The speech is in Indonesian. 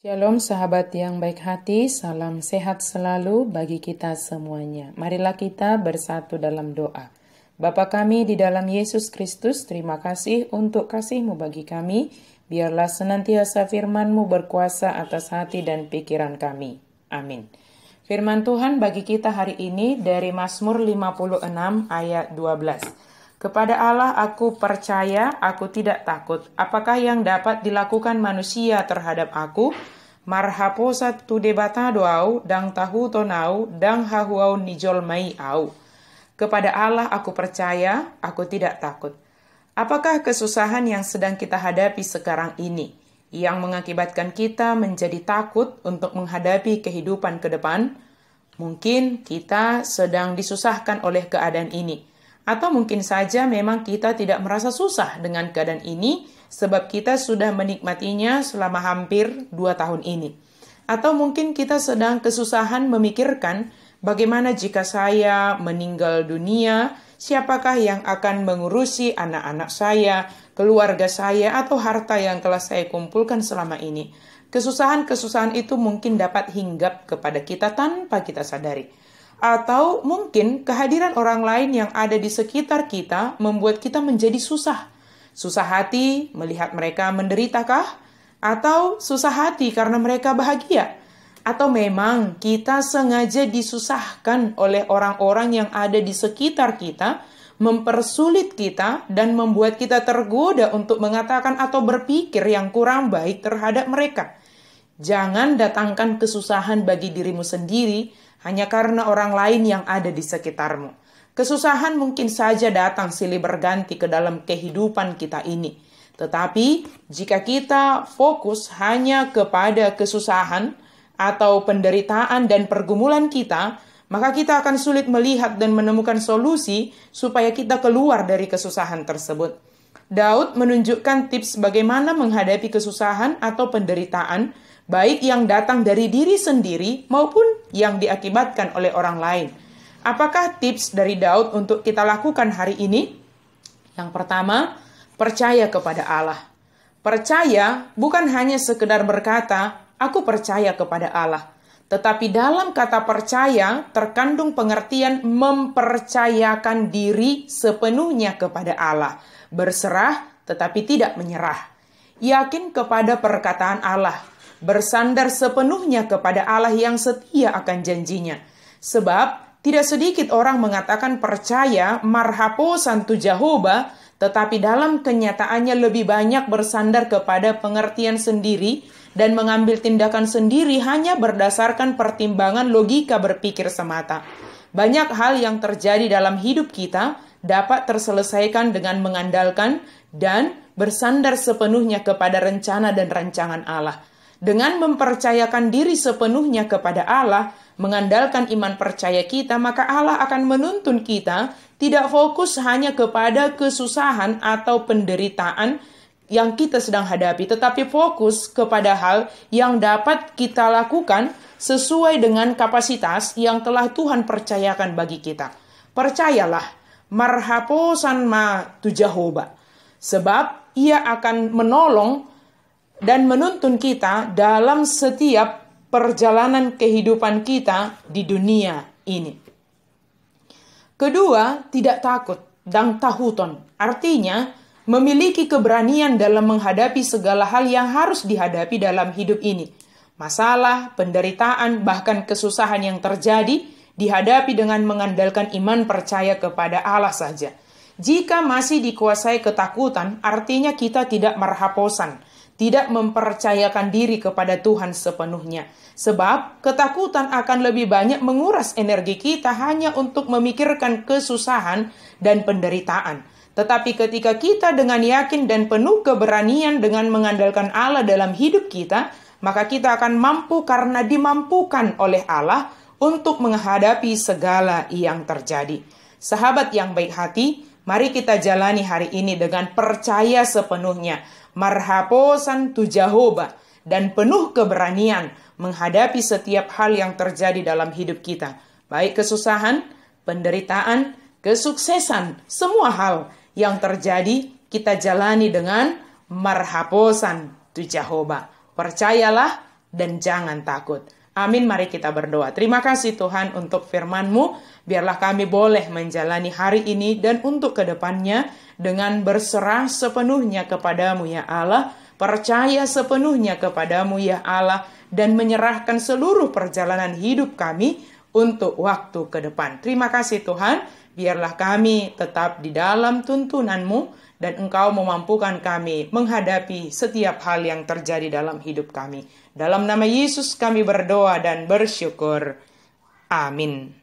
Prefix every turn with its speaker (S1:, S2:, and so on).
S1: Shalom sahabat yang baik hati, salam sehat selalu bagi kita semuanya. Marilah kita bersatu dalam doa. Bapa kami di dalam Yesus Kristus, terima kasih untuk kasih-Mu bagi kami. Biarlah senantiasa firman-Mu berkuasa atas hati dan pikiran kami. Amin. Firman Tuhan bagi kita hari ini dari Mazmur 56 ayat 12. Kepada Allah aku percaya, aku tidak takut. Apakah yang dapat dilakukan manusia terhadap aku? Marhaposat tu debatado au, dang tahu tonau, dang hahuau nijol mai au. Kepada Allah aku percaya, aku tidak takut. Apakah kesusahan yang sedang kita hadapi sekarang ini yang mengakibatkan kita menjadi takut untuk menghadapi kehidupan ke depan? Mungkin kita sedang disusahkan oleh keadaan ini. Atau mungkin saja memang kita tidak merasa susah dengan keadaan ini sebab kita sudah menikmatinya selama hampir 2 tahun ini. Atau mungkin kita sedang kesusahan memikirkan bagaimana jika saya meninggal dunia, siapakah yang akan mengurusi anak-anak saya, keluarga saya, atau harta yang telah saya kumpulkan selama ini. Kesusahan-kesusahan itu mungkin dapat hinggap kepada kita tanpa kita sadari. Atau mungkin kehadiran orang lain yang ada di sekitar kita membuat kita menjadi susah. Susah hati melihat mereka menderitakah? Atau susah hati karena mereka bahagia? Atau memang kita sengaja disusahkan oleh orang-orang yang ada di sekitar kita, mempersulit kita dan membuat kita tergoda untuk mengatakan atau berpikir yang kurang baik terhadap mereka. Jangan datangkan kesusahan bagi dirimu sendiri hanya karena orang lain yang ada di sekitarmu. Kesusahan mungkin saja datang silih berganti ke dalam kehidupan kita ini. Tetapi jika kita fokus hanya kepada kesusahan atau penderitaan dan pergumulan kita, maka kita akan sulit melihat dan menemukan solusi supaya kita keluar dari kesusahan tersebut. Daud menunjukkan tips bagaimana menghadapi kesusahan atau penderitaan, baik yang datang dari diri sendiri maupun yang diakibatkan oleh orang lain. Apakah tips dari Daud untuk kita lakukan hari ini? Yang pertama, percaya kepada Allah. Percaya bukan hanya sekedar berkata, aku percaya kepada Allah. Tetapi dalam kata percaya terkandung pengertian mempercayakan diri sepenuhnya kepada Allah. Berserah tetapi tidak menyerah. Yakin kepada perkataan Allah. Bersandar sepenuhnya kepada Allah yang setia akan janjinya. Sebab tidak sedikit orang mengatakan percaya marhaposan tu Jehovah, tetapi dalam kenyataannya lebih banyak bersandar kepada pengertian sendiri dan mengambil tindakan sendiri hanya berdasarkan pertimbangan logika berpikir semata. Banyak hal yang terjadi dalam hidup kita dapat terselesaikan dengan mengandalkan dan bersandar sepenuhnya kepada rencana dan rancangan Allah. Dengan mempercayakan diri sepenuhnya kepada Allah, mengandalkan iman percaya kita, maka Allah akan menuntun kita tidak fokus hanya kepada kesusahan atau penderitaan yang kita sedang hadapi, tetapi fokus kepada hal yang dapat kita lakukan sesuai dengan kapasitas yang telah Tuhan percayakan bagi kita. Percayalah, marhaposan ma tu Jehovah, sebab Ia akan menolong dan menuntun kita dalam setiap perjalanan kehidupan kita di dunia ini. Kedua, tidak takut dan tahuton. Artinya, memiliki keberanian dalam menghadapi segala hal yang harus dihadapi dalam hidup ini. Masalah, penderitaan, bahkan kesusahan yang terjadi dihadapi dengan mengandalkan iman percaya kepada Allah saja. Jika masih dikuasai ketakutan, artinya kita tidak marhaposan, tidak mempercayakan diri kepada Tuhan sepenuhnya. Sebab ketakutan akan lebih banyak menguras energi kita hanya untuk memikirkan kesusahan dan penderitaan. Tetapi ketika kita dengan yakin dan penuh keberanian dengan mengandalkan Allah dalam hidup kita, maka kita akan mampu karena dimampukan oleh Allah untuk menghadapi segala yang terjadi. Sahabat yang baik hati, mari kita jalani hari ini dengan percaya sepenuhnya, marhaposan tu Jehovah, dan penuh keberanian menghadapi setiap hal yang terjadi dalam hidup kita. Baik kesusahan, penderitaan, kesuksesan, semua hal yang terjadi kita jalani dengan marhaposan tu Jehovah. Percayalah, dan jangan takut. Amin, mari kita berdoa. Terima kasih Tuhan untuk firman-Mu. Biarlah kami boleh menjalani hari ini dan untuk kedepannya dengan berserah sepenuhnya kepadamu ya Allah, percaya sepenuhnya kepadamu ya Allah, dan menyerahkan seluruh perjalanan hidup kami untuk waktu ke depan. Terima kasih Tuhan, biarlah kami tetap di dalam tuntunan-Mu dan Engkau memampukan kami menghadapi setiap hal yang terjadi dalam hidup kami. Dalam nama Yesus kami berdoa dan bersyukur. Amin.